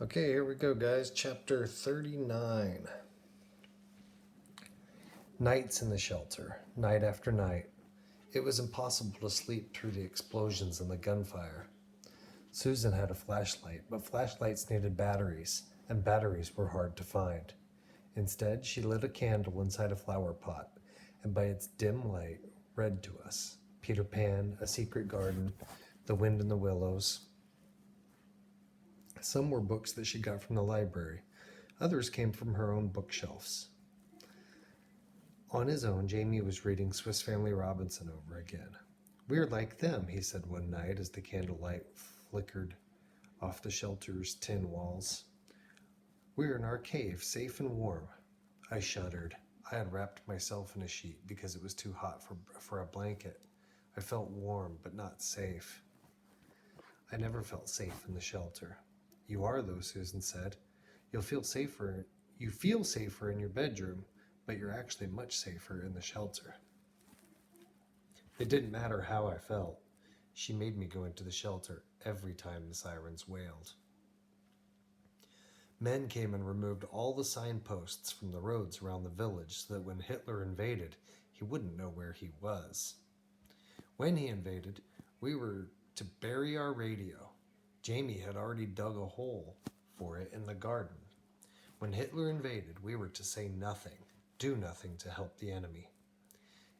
Okay, here we go, guys. Chapter 39. Nights in the shelter, night after night. It was impossible to sleep through the explosions and the gunfire. Susan had a flashlight, but flashlights needed batteries, and batteries were hard to find. Instead, she lit a candle inside a flower pot, and by its dim light, read to us Peter Pan, A Secret Garden, The Wind in the Willows. Some were books that she got from the library. Others came from her own bookshelves. On his own, Jamie was reading Swiss Family Robinson over again. "We're like them," he said one night as the candlelight flickered off the shelter's tin walls. "We're in our cave, safe and warm." I shuddered. I had wrapped myself in a sheet because it was too hot for a blanket. I felt warm, but not safe. I never felt safe in the shelter. "You are, though," Susan said. You feel safer in your bedroom, but you're actually much safer in the shelter." It didn't matter how I felt. She made me go into the shelter every time the sirens wailed. Men came and removed all the signposts from the roads around the village so that when Hitler invaded, he wouldn't know where he was. When he invaded, we were to bury our radio. Jamie had already dug a hole for it in the garden. When Hitler invaded, we were to say nothing, do nothing to help the enemy.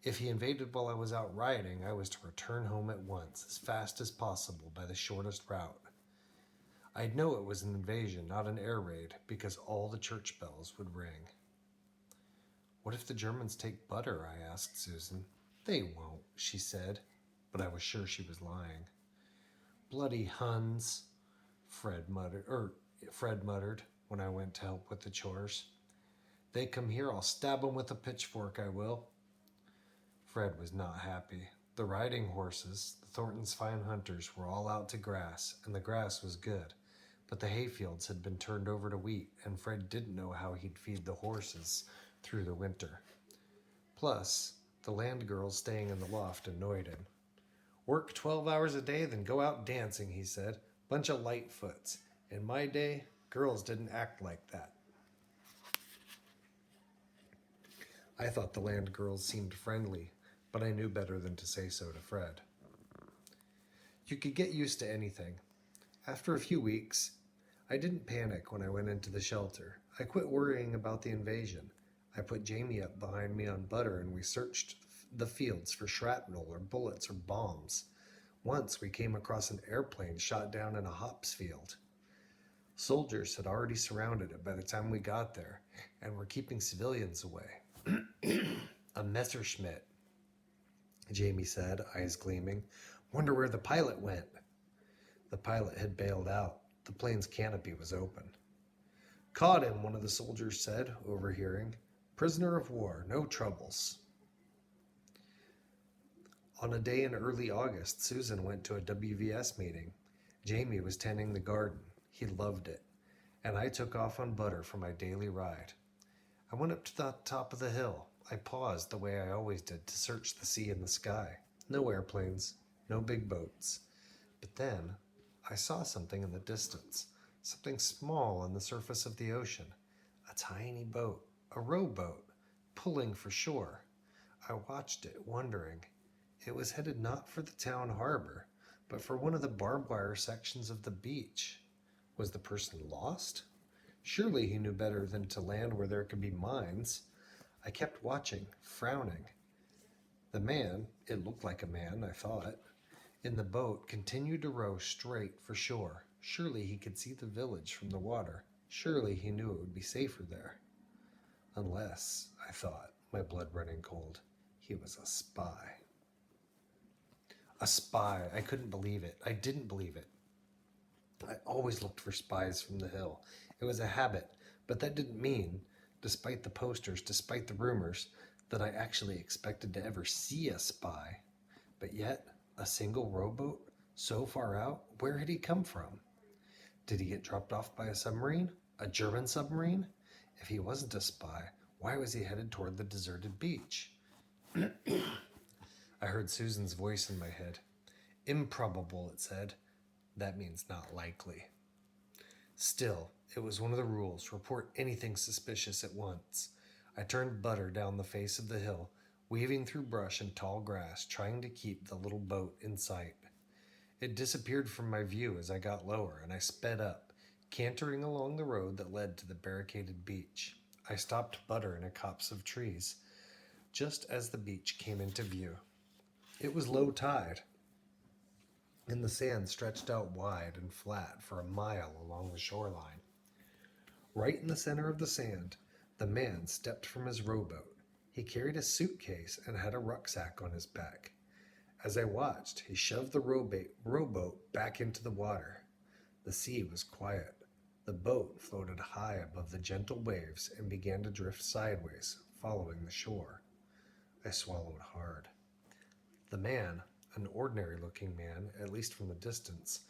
If he invaded while I was out rioting, I was to return home at once, as fast as possible, by the shortest route. I'd know it was an invasion, not an air raid, because all the church bells would ring. "What if the Germans take Butter?" I asked Susan. "They won't," she said, but I was sure she was lying. "Bloody Huns," Fred muttered when I went to help with the chores. "They come here, I'll stab 'em with a pitchfork, I will." Fred was not happy. The riding horses, the Thorntons' fine hunters, were all out to grass, and the grass was good, but the hayfields had been turned over to wheat, and Fred didn't know how he'd feed the horses through the winter. Plus, the land girls staying in the loft annoyed him. "Work 12 hours a day, then go out dancing," he said. "Bunch of lightfoots. In my day, girls didn't act like that." I thought the land girls seemed friendly, but I knew better than to say so to Fred. You could get used to anything. After a few weeks, I didn't panic when I went into the shelter. I quit worrying about the invasion. I put Jamie up behind me on Butter, and we searched the fields for shrapnel or bullets or bombs. Once we came across an airplane shot down in a hops field. Soldiers had already surrounded it by the time we got there, and were keeping civilians away. "A Messerschmitt," Jamie said, eyes gleaming. "Wonder where the pilot went." The pilot had bailed out. The plane's canopy was open. "Caught him," one of the soldiers said, overhearing. "Prisoner of war, no troubles." On a day in early August, Susan went to a WVS meeting. Jamie was tending the garden. He loved it. And I took off on Butter for my daily ride. I went up to the top of the hill. I paused the way I always did to search the sea and the sky. No airplanes, no big boats. But then I saw something in the distance, something small on the surface of the ocean. A tiny boat, a rowboat, pulling for shore. I watched it, wondering. It was headed not for the town harbor, but for one of the barbed wire sections of the beach. Was the person lost? Surely he knew better than to land where there could be mines. I kept watching, frowning. The man, it looked like a man, I thought, in the boat continued to row straight for shore. Surely he could see the village from the water. Surely he knew it would be safer there. Unless, I thought, my blood running cold, he was a spy. A spy. I couldn't believe it. I didn't believe it. I always looked for spies from the hill. It was a habit, but that didn't mean, despite the posters, despite the rumors, that I actually expected to ever see a spy. But yet, a single rowboat, so far out, where had he come from? Did he get dropped off by a submarine? A German submarine? If he wasn't a spy, why was he headed toward the deserted beach? I heard Susan's voice in my head. "Improbable," it said. That means not likely. Still, it was one of the rules: report anything suspicious at once. I turned Butter down the face of the hill, weaving through brush and tall grass, trying to keep the little boat in sight. It disappeared from my view as I got lower, and I sped up, cantering along the road that led to the barricaded beach. I stopped Butter in a copse of trees, just as the beach came into view. It was low tide, and the sand stretched out wide and flat for a mile along the shoreline. Right in the center of the sand, the man stepped from his rowboat. He carried a suitcase and had a rucksack on his back. As I watched, he shoved the rowboat back into the water. The sea was quiet. The boat floated high above the gentle waves and began to drift sideways, following the shore. I swallowed hard. The man, an ordinary-looking man, at least from the distance,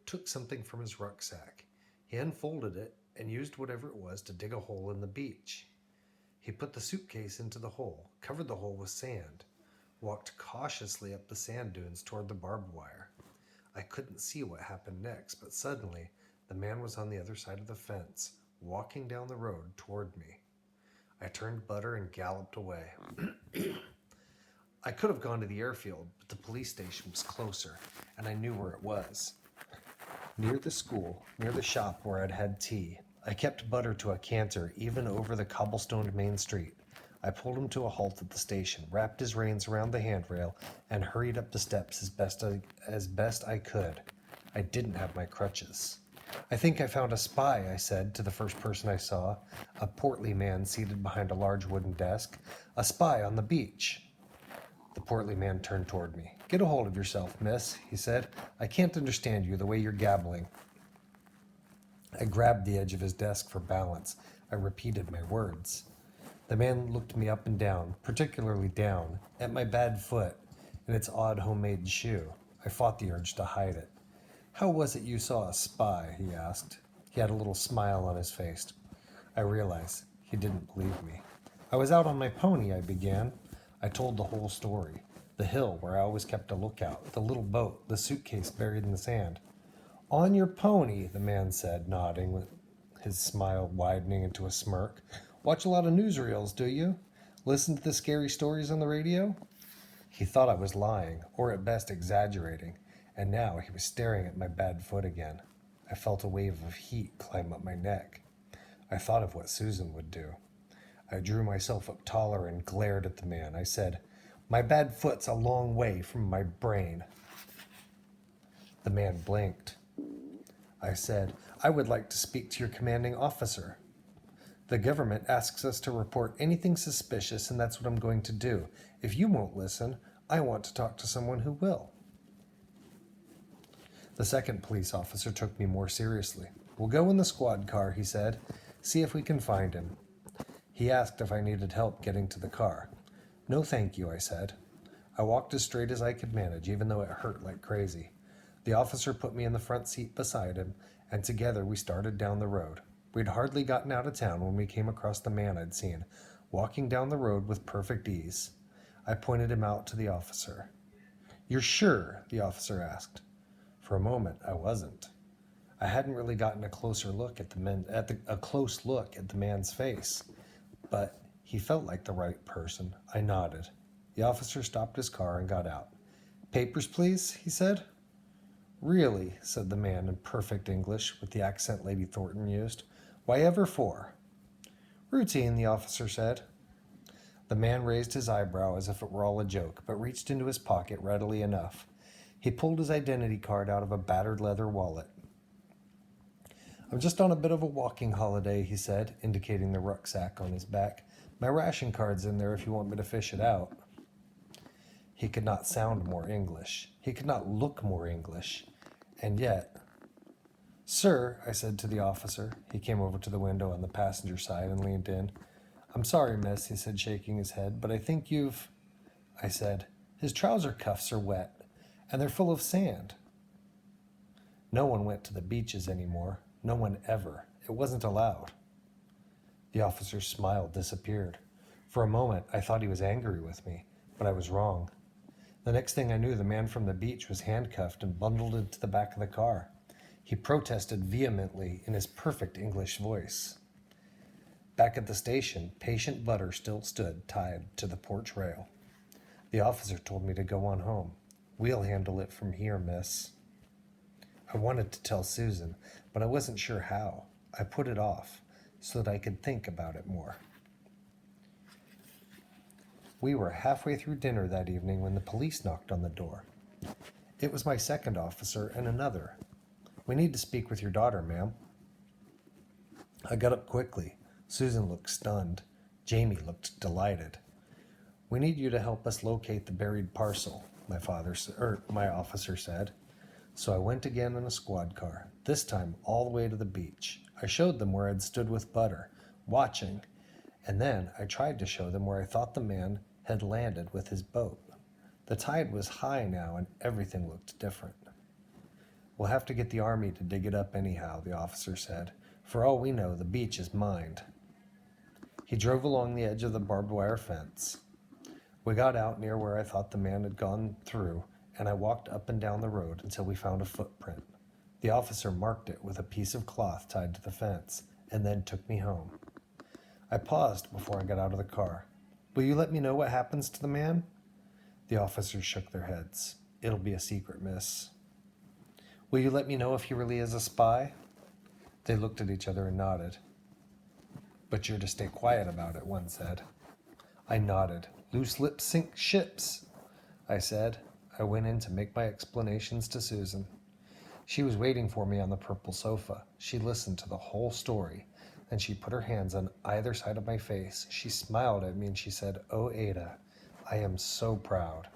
took something from his rucksack. He unfolded it and used whatever it was to dig a hole in the beach. He put the suitcase into the hole, covered the hole with sand, walked cautiously up the sand dunes toward the barbed wire. I couldn't see what happened next, but suddenly the man was on the other side of the fence, walking down the road toward me. I turned Butter and galloped away. I could have gone to the airfield, but the police station was closer, and I knew where it was. Near the school, near the shop where I'd had tea. I kept Butter to a canter, even over the cobblestoned main street. I pulled him to a halt at the station, wrapped his reins around the handrail, and hurried up the steps as best I could. I didn't have my crutches. "I think I found a spy," I said to the first person I saw, a portly man seated behind a large wooden desk. "A spy on the beach." The portly man turned toward me. "Get a hold of yourself, miss," he said. "I can't understand you the way you're gabbling." I grabbed the edge of his desk for balance. I repeated my words. The man looked me up and down, particularly down, at my bad foot and its odd homemade shoe. I fought the urge to hide it. "How was it you saw a spy?" he asked. He had a little smile on his face. I realized he didn't believe me. "I was out on my pony," I began. I told the whole story. The hill where I always kept a lookout, the little boat, the suitcase buried in the sand. "On your pony," the man said, nodding, with his smile widening into a smirk. "Watch a lot of newsreels, do you? Listen to the scary stories on the radio?" He thought I was lying, or at best exaggerating, and now he was staring at my bad foot again. I felt a wave of heat climb up my neck. I thought of what Susan would do. I drew myself up taller and glared at the man. I said, "My bad foot's a long way from my brain." The man blinked. I said, "I would like to speak to your commanding officer. The government asks us to report anything suspicious, and that's what I'm going to do. If you won't listen, I want to talk to someone who will." The second police officer took me more seriously. "We'll go in the squad car," he said. "See if we can find him." He asked if I needed help getting to the car. "No, thank you," I said. I walked as straight as I could manage, even though it hurt like crazy. The officer put me in the front seat beside him, and together we started down the road. We'd hardly gotten out of town when we came across the man I'd seen, walking down the road with perfect ease. I pointed him out to the officer. "You're sure?" the officer asked. For a moment, I wasn't. I hadn't really gotten a close look at the man's face, but he felt like the right person. I nodded. The officer stopped his car and got out. "Papers, please," he said. "Really?" said the man in perfect English, with the accent Lady Thornton used. "Why ever for?" "Routine," the officer said. The man raised his eyebrow as if it were all a joke, but reached into his pocket readily enough. He pulled his identity card out of a battered leather wallet. "I'm just on a bit of a walking holiday," he said, indicating the rucksack on his back. "My ration card's in there if you want me to fish it out." He could not sound more English. He could not look more English. And yet... "Sir," I said to the officer. He came over to the window on the passenger side and leaned in. "I'm sorry, miss," he said, shaking his head, "but I think you've..." I said, "His trouser cuffs are wet, and they're full of sand." No one went to the beaches anymore. No one ever. It wasn't allowed. The officer's smile disappeared. For a moment, I thought he was angry with me, but I was wrong. The next thing I knew, the man from the beach was handcuffed and bundled into the back of the car. He protested vehemently in his perfect English voice. Back at the station, patient Butter still stood tied to the porch rail. The officer told me to go on home. We'll handle it from here, miss. I wanted to tell Susan, but I wasn't sure how. I put it off so that I could think about it more. We were halfway through dinner that evening when the police knocked on the door. It was my second officer and another. We need to speak with your daughter, ma'am. I got up quickly. Susan looked stunned. Jamie looked delighted. We need you to help us locate the buried parcel, my officer said. So I went again in a squad car, this time all the way to the beach. I showed them where I'd stood with Butter, watching, and then I tried to show them where I thought the man had landed with his boat. The tide was high now and everything looked different. We'll have to get the army to dig it up anyhow, the officer said. For all we know, the beach is mined. He drove along the edge of the barbed wire fence. We got out near where I thought the man had gone through, and I walked up and down the road until we found a footprint. The officer marked it with a piece of cloth tied to the fence, and then took me home. I paused before I got out of the car. Will you let me know what happens to the man? The officers shook their heads. It'll be a secret, miss. Will you let me know if he really is a spy? They looked at each other and nodded. But you're to stay quiet about it, one said. I nodded. Loose lips sink ships, I said. I went in to make my explanations to Susan. She was waiting for me on the purple sofa. She listened to the whole story. Then she put her hands on either side of my face. She smiled at me and she said, Oh, Ada, I am so proud.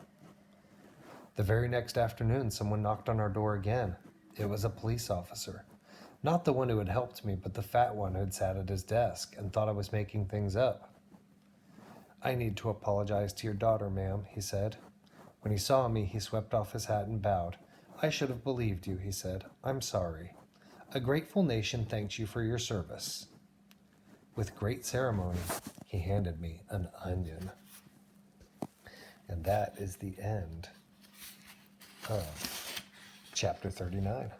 The very next afternoon, someone knocked on our door again. It was a police officer. Not the one who had helped me, but the fat one who had sat at his desk and thought I was making things up. I need to apologize to your daughter, ma'am, he said. When he saw me, he swept off his hat and bowed. I should have believed you, he said. I'm sorry. A grateful nation thanks you for your service. With great ceremony, he handed me an onion. And that is the end of chapter 39.